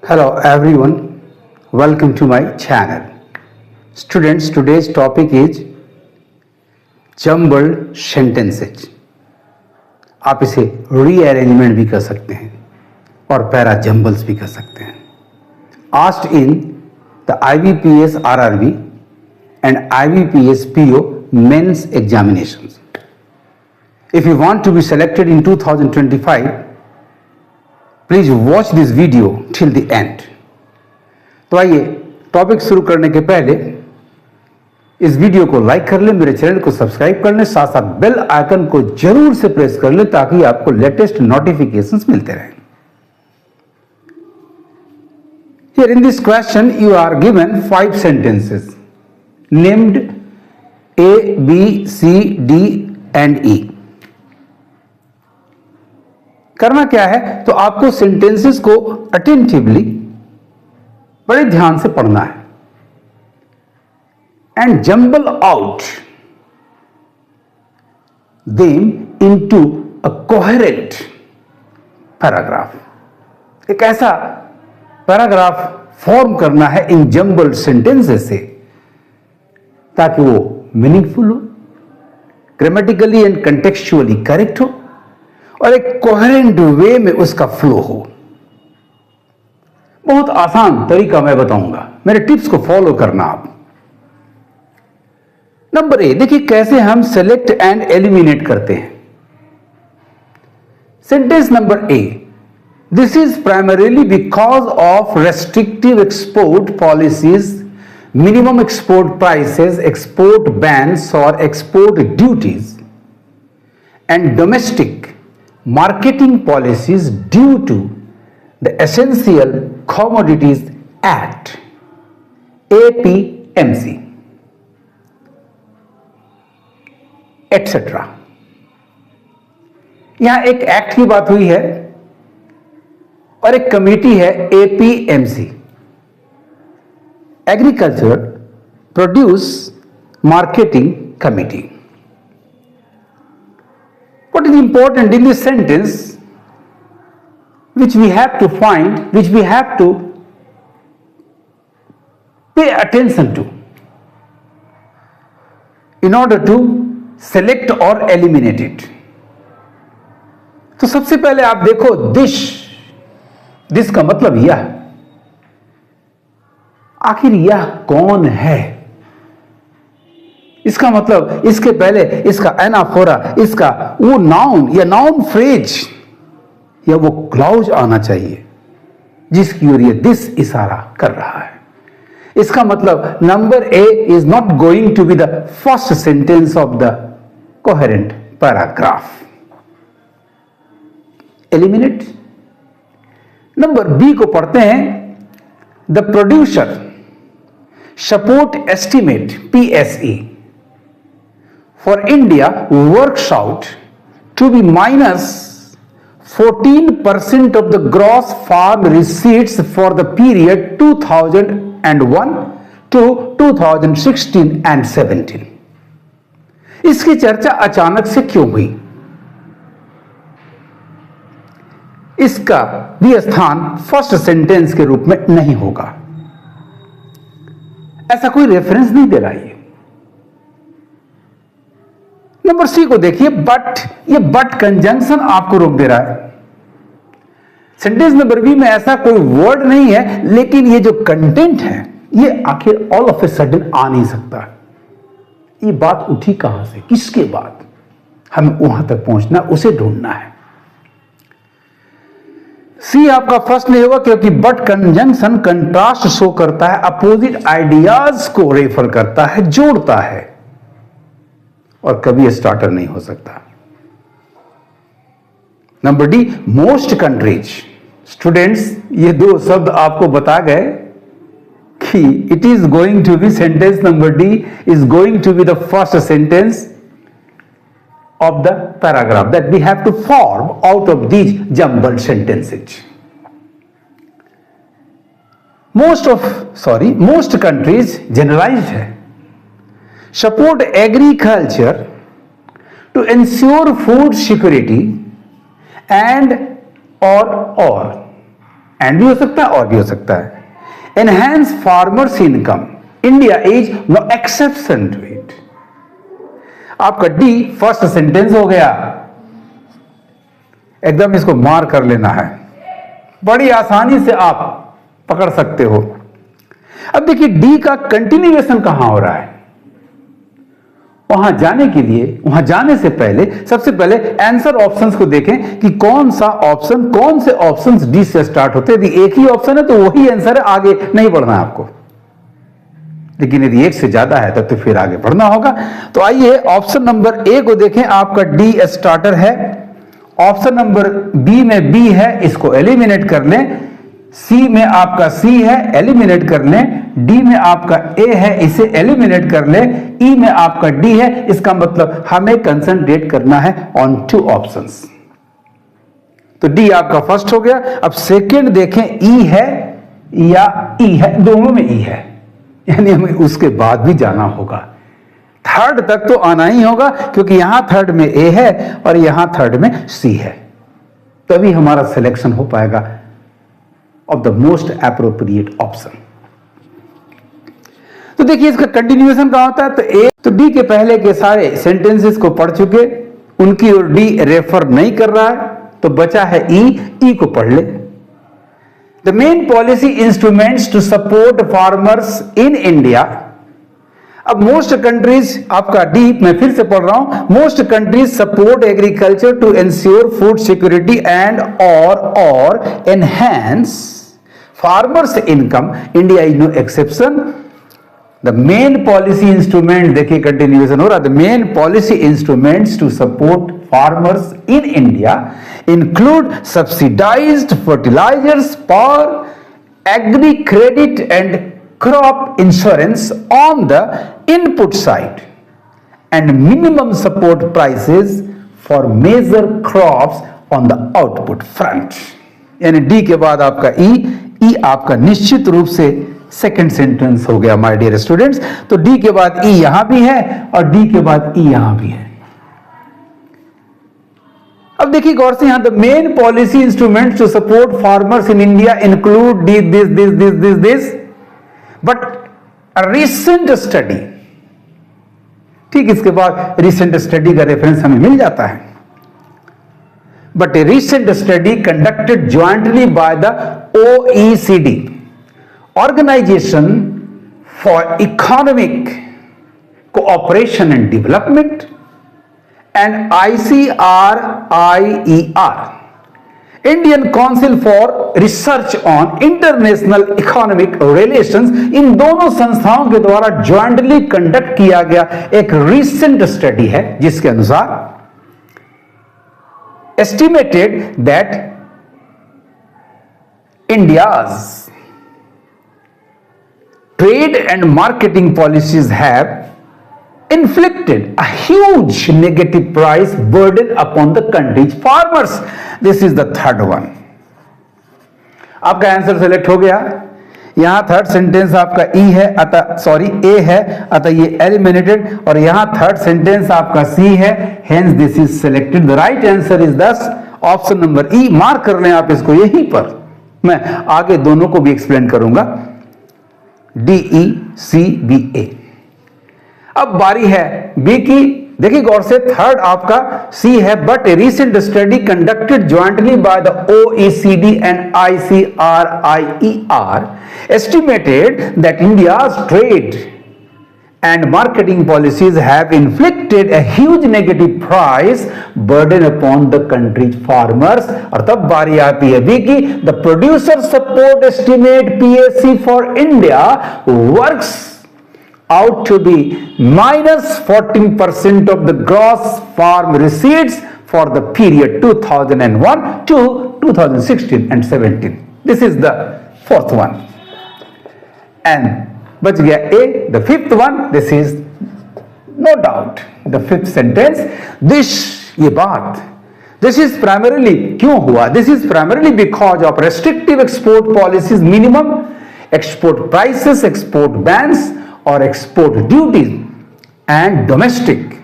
Hello everyone, welcome to my channel. Students, today's topic is jumbled sentences. आप इसे rearrangement भी कर सकते हैं और पैरा जम्बल्स भी कर सकते हैं. Asked in the IBPS RRB and IBPS PO men's examinations. If you want to be selected in 2025, please watch this video till the end. तो आइए टॉपिक शुरू करने के पहले इस वीडियो को लाइक कर लें, मेरे चैनल को सब्सक्राइब कर लें, साथ साथ बेल आइकन को जरूर से प्रेस कर लें ताकि आपको लेटेस्ट नोटिफिकेशंस मिलते रहें. Here in this question you are given 5 sentences named A, B, C, D and E. करना क्या है, तो आपको सेंटेंसेस को अटेंटिवली बड़े ध्यान से पढ़ना है and jumble out them into a coherent paragraph. एक ऐसा पैराग्राफ फॉर्म करना है इन जंबल्ड सेंटेंसेस से ताकि वो मीनिंगफुल हो, ग्रामेटिकली एंड कंटेक्चुअली करेक्ट हो और एक कोहेरेंट वे में उसका फ्लो हो. बहुत आसान तरीका मैं बताऊंगा, मेरे टिप्स को फॉलो करना आप. नंबर ए, देखिए कैसे हम सेलेक्ट एंड एलिमिनेट करते हैं. Sentence number A, this is primarily because of restrictive export policies, minimum export prices, export bans और export duties and domestic marketing policies due to the Essential Commodities Act APMC etc. यहां एक act की बात हुई है और एक committee है APMC, agriculture produce marketing committee. What is important in this sentence which we have to find, which we have to pay attention to in order to select or eliminate it? तो सबसे पहले आप देखो this का मतलब यह, आखिर यह कौन है. इसका मतलब इसके पहले इसका एनाफोरा, इसका वो नाउन या नाउन फ्रेज या वो क्लॉज आना चाहिए जिसकी ओर ये दिस इशारा कर रहा है. इसका मतलब number A is not going to be the first sentence of the coherent paragraph. Eliminate. Number B को पढ़ते हैं. The producer support estimate PSE for India works out to be minus 14% of the gross farm receipts for the period 2001 to 2016 and 17. इसकी चर्चा अचानक से क्यों हुई? इसका भी स्थान फर्स्ट सेंटेंस के रूप में नहीं होगा. ऐसा कोई रेफरेंस नहीं दे रहा है. नंबर सी को देखिए, बट, ये बट कंजंक्शन आपको रोक दे रहा है. सेंटेंस नंबर बी में ऐसा कोई वर्ड नहीं है, लेकिन ये जो कंटेंट है ये आखिर ऑल ऑफ ए सडन आ नहीं सकता. ये बात उठी कहां से, किसके बाद? हमें वहां तक पहुंचना, उसे ढूंढना है. सी आपका फर्स्ट नहीं होगा क्योंकि बट कंजंक्शन कंट्रास्ट शो करता है, अपोजिट आइडियाज को रेफर करता है, जोड़ता है और कभी स्टार्टर नहीं हो सकता. Number D, most countries. Students, ये दो शब्द आपको बता गए कि it is going to be, sentence number D is going to be the first sentence of the paragraph that we have to form out of these jumbled sentences. Most countries, generalized है, support agriculture to ensure food security and or and भी हो सकता है और भी हो सकता है। Enhance farmers income, India is no exception to it. आपका डी फर्स्ट सेंटेंस हो गया, एकदम इसको मार कर लेना है, बड़ी आसानी से आप पकड़ सकते हो। अब देखिए डी का कंटिन्यूएशन कहां हो रहा है। वहां जाने के लिए, वहां जाने से पहले सबसे पहले आंसर ऑप्शंस को देखें कि कौन सा ऑप्शन, कौन से ऑप्शंस डी से स्टार्ट होते हैं। यदि एक ही ऑप्शन है तो वही आंसर है, आगे नहीं बढ़ना है आपको। लेकिन यदि एक से ज्यादा है तो फिर आगे बढ़ना होगा। तो आइए ऑप्शन नंबर ए को देखें, आपका डी स्टार्टर है। ऑप्शन नंबर बी में बी है, इसको एलिमिनेट कर लें। सी में आपका सी है, एलिमिनेट कर लें। डी में आपका ए है, इसे एलिमिनेट कर लें। ई में आपका डी है। इसका मतलब हमें कंसंट्रेट करना है ऑन 2 ऑप्शंस। तो डी आपका फर्स्ट हो गया। अब सेकंड देखें, ई है या ई है, दोनों में ई है, यानी हमें उसके बाद भी जाना होगा। थर्ड तक तो आना ही होगा, क्योंकि यहां थर्ड में ए है और यहां थर्ड में सी है, तभी हमारा सिलेक्शन हो पाएगा of the most appropriate option. तो देखिए इसका कंटिन्यूएशन कहां होता है। तो ए, तो डी के पहले के सारे सेंटेंसेस को पढ़ चुके, उनकी ओर डी रेफर नहीं कर रहा है, तो बचा है ई को पढ़ ले। The main policy instruments to support farmers in India. अब मोस्ट कंट्रीज, आपका डी मैं फिर से पढ़ रहा हूं, most countries support agriculture to ensure food security and और enhance farmers income, India is no exception. The main policy instrument, देखिए कंटिन्यूएशन हो रहा है, the main policy instruments to support farmers in India include subsidised fertilisers, power, agri credit and crop insurance on the input side and minimum support prices for major crops on the output front। यानी D के बाद आपका ई आपका निश्चित रूप से second sentence हो गया माय डियर स्टूडेंट्स। तो डी के बाद ई यहां भी है और डी के बाद ई यहां भी है। अब देखिए गौर से, यहां the main policy instruments to support farmers in India include this but recent study, ठीक, इसके बाद रिसेंट स्टडी का रेफरेंस हमें मिल जाता है। But a recent study conducted jointly by the OECD, Organisation for Economic Cooperation and Development, and ICRIER, Indian Council for Research on International Economic Relations, इन दोनों संस्थाओं के द्वारा ज्वाइंटली कंडक्ट किया गया एक रिसेंट स्टडी है, जिसके अनुसार estimated that India's trade and marketing policies have inflicted a huge negative price burden upon the country's farmers. This is the third one. आपका आंसर सेलेक्ट हो गया। यहां थर्ड सेंटेंस आपका ई है, अतः सॉरी ए है, अतः ये एलिमिनेटेड, और यहां थर्ड सेंटेंस आपका सी है, hence this is selected. The right answer is दस ऑप्शन नंबर ई। मार्क कर लें आप इसको यहीं पर, मैं आगे दोनों को भी एक्सप्लेन करूंगा, DECBA। अब बारी है बी की। देखिए गौर से, थर्ड आपका सी है, but a recent study conducted jointly by the OECD and ICRIER estimated that India's trade and marketing policies have inflicted a huge negative price burden upon the countries farmers. और तब बारी आती है बी की। The producer support estimate PSC for India works out to be minus 14% of the gross farm receipts for the period 2001 to 2016 and 17. This is the fourth one. And बच गया A, the fifth one. This is no doubt the fifth sentence. ये बात, this is primarily क्यों हुआ? This is primarily because of restrictive export policies, minimum export prices, export bans or export duties, and domestic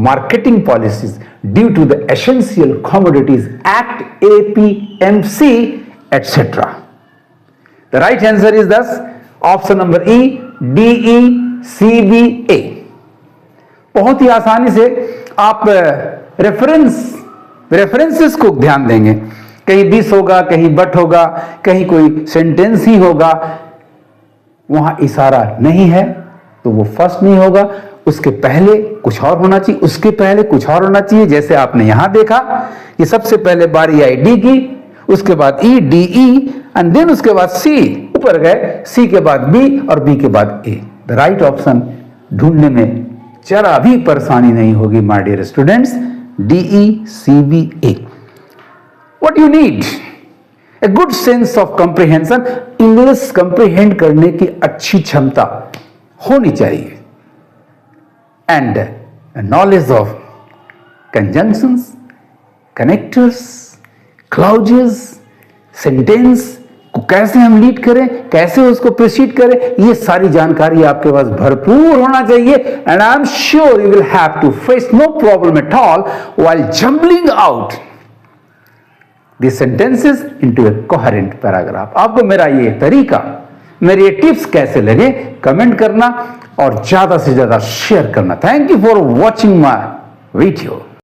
marketing policies due to the Essential Commodities Act, APMC, etc. The right answer is दस option number ई, DECBA। बहुत ही आसानी से आप references को ध्यान देंगे, कहीं this होगा, कहीं बट होगा, कहीं कोई सेंटेंस ही होगा, वहां इशारा नहीं है तो वो फर्स्ट नहीं होगा, उसके पहले कुछ और होना चाहिए, उसके पहले कुछ और होना चाहिए। जैसे आपने यहां देखा कि सबसे पहले बारी आई डी की, उसके बाद ई, DE एंड देन उसके बाद सी, ऊपर गए, सी के बाद बी और बी के बाद ए। द राइट ऑप्शन ढूंढने में जरा भी परेशानी नहीं होगी my dear students, DECBA। What you need, a good sense of comprehension, English comprehend करने की अच्छी क्षमता होनी चाहिए, and knowledge of conjunctions, connectors, clauses, sentence को कैसे हम लीड करें, कैसे उसको प्रोसीड करें, ये सारी जानकारी आपके पास भरपूर होना चाहिए। And I am sure you will have to face no problem at all while jumbling out the sentences into a coherent paragraph. आपको मेरा ये तरीका, मेरे ये टिप्स कैसे लगे, कमेंट करना और ज्यादा से ज्यादा शेयर करना। Thank you for watching my video.